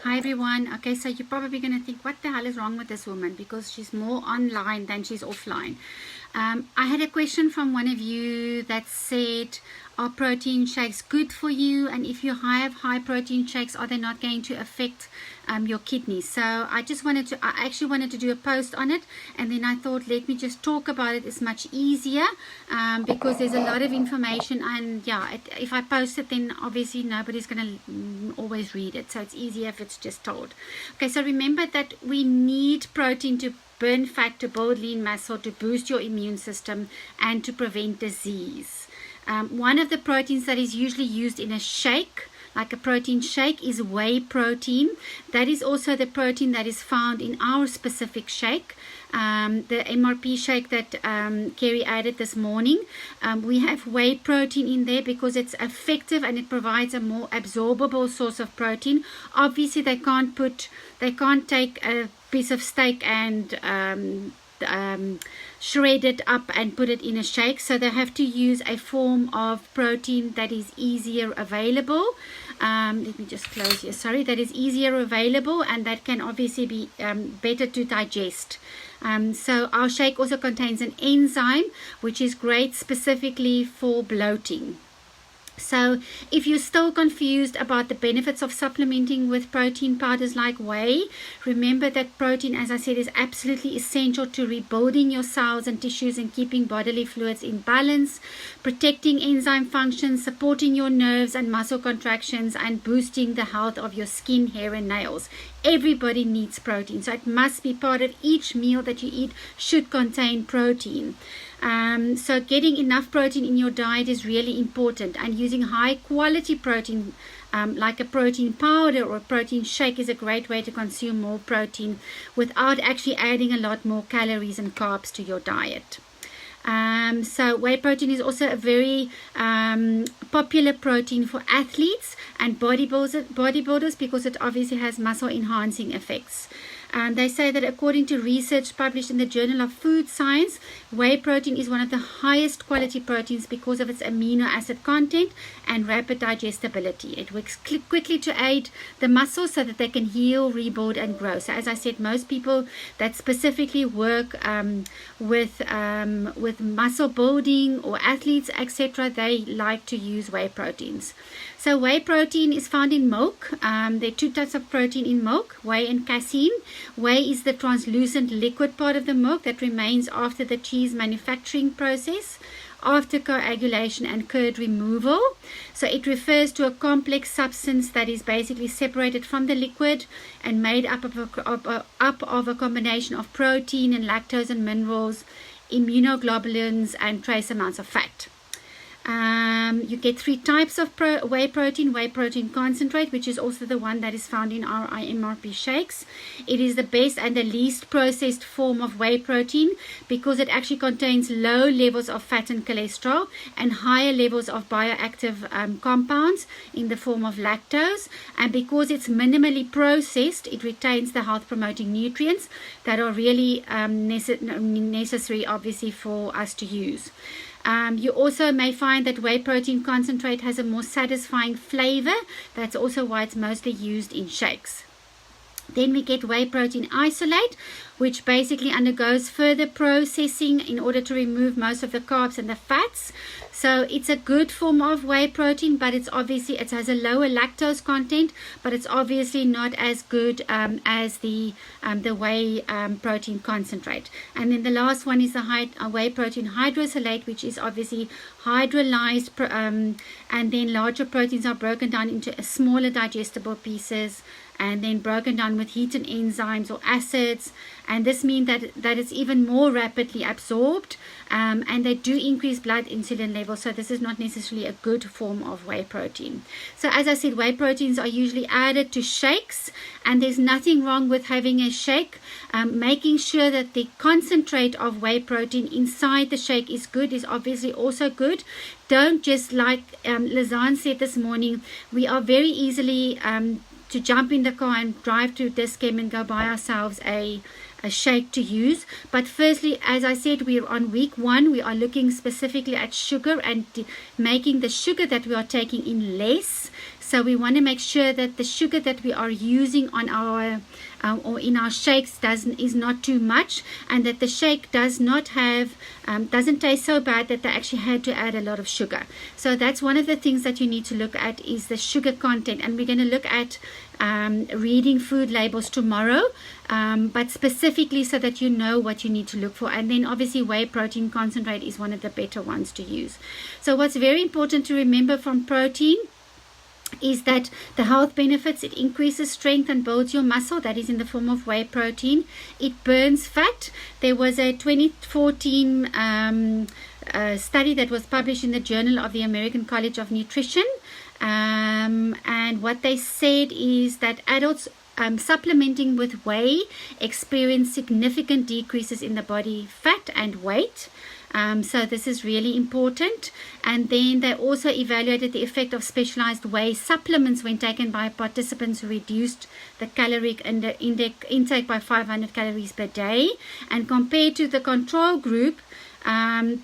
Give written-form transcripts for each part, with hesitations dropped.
Hi everyone. Okay, so you're probably going to think, what the hell is wrong with this woman? Because she's more online than she's offline. I had a question from one of you that said, are protein shakes good for you? And if you have high protein shakes, are they not going to affect your kidneys? So I actually wanted to do a post on it, and then I thought, let me just talk about it. It's much easier because there's a lot of information, and yeah, if I post it, then obviously nobody's going to always read it. So it's easier if it's just told. Okay, so remember that we need protein to burn fat, to build lean muscle, to boost your immune system, and to prevent disease. One of the proteins that is usually used in a shake, like a protein shake, is whey protein. That is also the protein that is found in our specific shake, the MRP shake that Kerry added this morning. We have whey protein in there because it's effective and it provides a more absorbable source of protein. Obviously, they can't take a piece of steak and shred it up and put it in a shake, so they have to use a form of protein that is easier available. Let me just close here, sorry, that is easier available and that can obviously be better to digest. So our shake also contains an enzyme which is great specifically for bloating. So if you're still confused about the benefits of supplementing with protein powders like whey, remember that protein, as I said, is absolutely essential to rebuilding your cells and tissues and keeping bodily fluids in balance, protecting enzyme function, supporting your nerves and muscle contractions, and boosting the health of your skin, hair, and nails. Everybody needs protein, so it must be part of each meal that you eat should contain protein. So getting enough protein in your diet is really important, and using high quality protein like a protein powder or a protein shake is a great way to consume more protein without actually adding a lot more calories and carbs to your diet. So whey protein is also a very popular protein for athletes and bodybuilders because it obviously has muscle enhancing effects. They say that according to research published in the Journal of Food Science, whey protein is one of the highest quality proteins because of its amino acid content and rapid digestibility. It works quickly to aid the muscles so that they can heal, rebuild, and grow. So as I said, most people that specifically work with muscle building or athletes, etc., they like to use whey proteins. So whey protein is found in milk. There are two types of protein in milk, whey and casein. Whey is the translucent liquid part of the milk that remains after the cheese manufacturing process, after coagulation and curd removal. So it refers to a complex substance that is basically separated from the liquid and made up of a combination of protein and lactose and minerals, immunoglobulins, and trace amounts of fat. You get three types of whey protein concentrate, which is also the one that is found in our MRP shakes. It is the best and the least processed form of whey protein because it actually contains low levels of fat and cholesterol and higher levels of bioactive compounds in the form of lactose, and because it's minimally processed, it retains the health promoting nutrients that are really necessary obviously for us to use. You also may find that whey protein concentrate has a more satisfying flavor. That's also why it's mostly used in shakes. Then we get whey protein isolate, which basically undergoes further processing in order to remove most of the carbs and the fats. So it's a good form of whey protein, but it has a lower lactose content, but it's obviously not as good as the whey protein concentrate. And then the last one is the whey protein hydrolysate, which is obviously hydrolyzed, and then larger proteins are broken down into smaller digestible pieces and then broken down with heat and enzymes or acids, and this means that it's even more rapidly absorbed, and they do increase blood insulin levels, so this is not necessarily a good form of whey protein. So as I said, whey proteins are usually added to shakes, and there's nothing wrong with having a shake. Making sure that the concentrate of whey protein inside the shake is good is obviously also good. Don't just, like Lizanne said this morning, we are very easily to jump in the car and drive to Dischem and go buy ourselves a shake to use. But firstly, as I said, we're on week 1. We are looking specifically at sugar and making the sugar that we are taking in less. So So we want to make sure that the sugar that we are using on our or in our shakes is not too much, and that the shake does not have doesn't taste so bad that they actually had to add a lot of sugar. So that's one of the things that you need to look at, is the sugar content, and we're going to look at reading food labels tomorrow, but specifically so that you know what you need to look for. And then obviously whey protein concentrate is one of the better ones to use. So what's very important to remember from protein is that the health benefits: it increases strength and builds your muscle. That is in the form of whey protein. It burns fat. There was a 2014 study that was published in the Journal of the American College of Nutrition, and what they said is that adults supplementing with whey experience significant decreases in the body fat and weight. So this is really important. And then they also evaluated the effect of specialized whey supplements when taken by participants who reduced the caloric intake by 500 calories per day. And compared to the control group,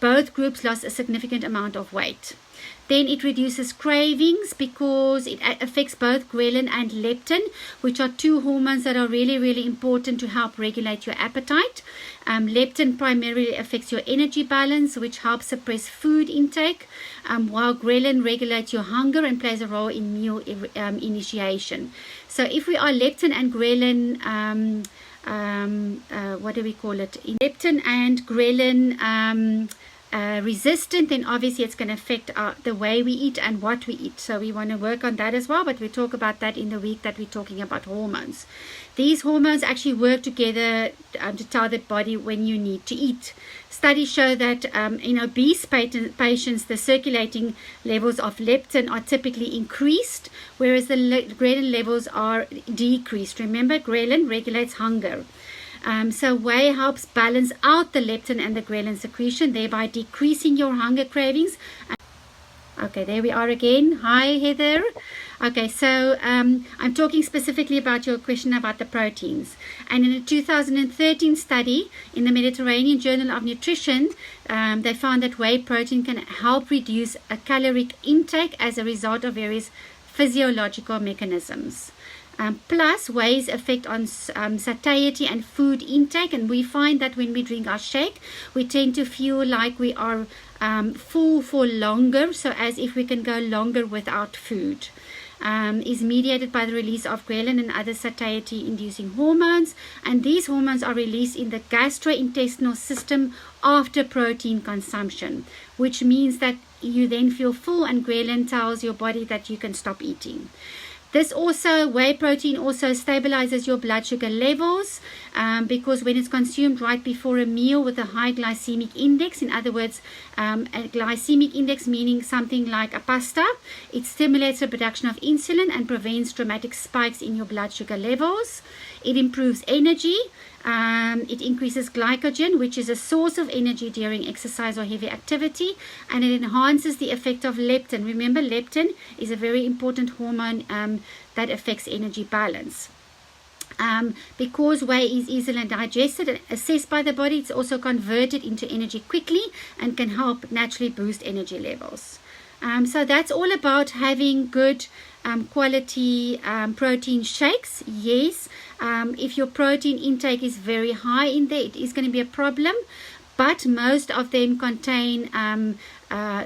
both groups lost a significant amount of weight. Then it reduces cravings because it affects both ghrelin and leptin, which are two hormones that are really, really important to help regulate your appetite. Leptin primarily affects your energy balance, which helps suppress food intake, while ghrelin regulates your hunger and plays a role in meal initiation. So if we are leptin and ghrelin, what do we call it? Leptin and ghrelin resistant, then obviously it's going to affect the way we eat and what we eat. So we want to work on that as well, but we'll talk about that in the week that we're talking about hormones. These hormones actually work together to tell the body when you need to eat. Studies show that in obese patients, the circulating levels of leptin are typically increased, whereas the ghrelin levels are decreased. Remember, ghrelin regulates hunger. So whey helps balance out the leptin and the ghrelin secretion, thereby decreasing your hunger cravings. Okay, there we are again. Hi, Heather. Okay, so I'm talking specifically about your question about the proteins. And in a 2013 study in the Mediterranean Journal of Nutrition, they found that whey protein can help reduce a caloric intake as a result of various physiological mechanisms. Plus whey's effect on satiety and food intake, and we find that when we drink our shake, we tend to feel like we are full for longer, so as if we can go longer without food. Is mediated by the release of ghrelin and other satiety-inducing hormones, and these hormones are released in the gastrointestinal system after protein consumption, which means that you then feel full, and ghrelin tells your body that you can stop eating. This also, whey protein also stabilizes your blood sugar levels because when it's consumed right before a meal with a high glycemic index, in other words, a glycemic index meaning something like a pasta, it stimulates the production of insulin and prevents dramatic spikes in your blood sugar levels. It improves energy. It increases glycogen, which is a source of energy during exercise or heavy activity, and it enhances the effect of leptin. Remember, leptin is a very important hormone that affects energy balance. Because whey is easily digested and assessed by the body, it's also converted into energy quickly and can help naturally boost energy levels. So that's all about having good quality protein shakes. Yes, if your protein intake is very high in there, it is going to be a problem, but most of them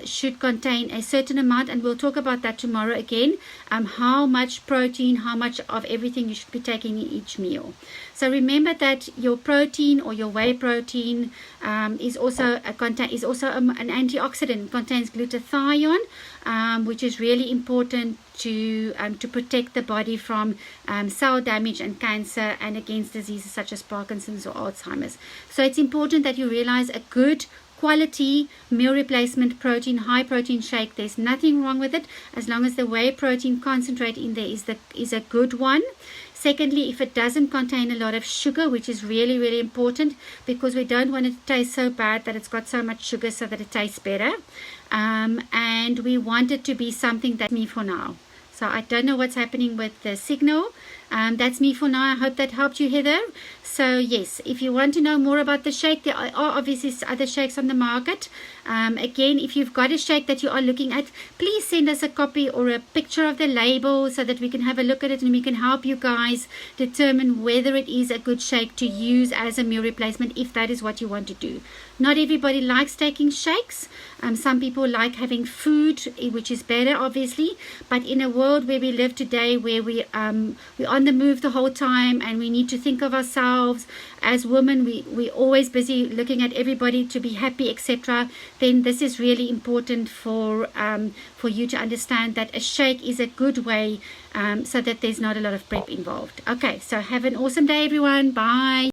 should contain a certain amount, and we'll talk about that tomorrow again, how much protein, how much of everything you should be taking in each meal. So remember that your protein or your whey protein is also an antioxidant. It contains glutathione, which is really important to protect the body from cell damage and cancer and against diseases such as Parkinson's or Alzheimer's. So it's important that you realize a good quality meal replacement protein, high protein shake, there's nothing wrong with it as long as the whey protein concentrate in there is a good one. Secondly, if it doesn't contain a lot of sugar, which is really, really important because we don't want it to taste so bad that it's got so much sugar so that it tastes better. And we want it to be something that's me for now. So I don't know what's happening with the signal. That's me for now. I hope that helped you, Heather. So yes, if you want to know more about the shake, there are obviously other shakes on the market. Again, if you've got a shake that you are looking at, please send us a copy or a picture of the label so that we can have a look at it and we can help you guys determine whether it is a good shake to use as a meal replacement, if that is what you want to do. Not everybody likes taking shakes. Some people like having food, which is better, obviously. But in a world where we live today, where we're on the move the whole time and we need to think of ourselves as women, we're always busy looking at everybody to be happy, etc. Then this is really important for you to understand that a shake is a good way so that there's not a lot of prep involved. Okay, so have an awesome day, everyone. Bye.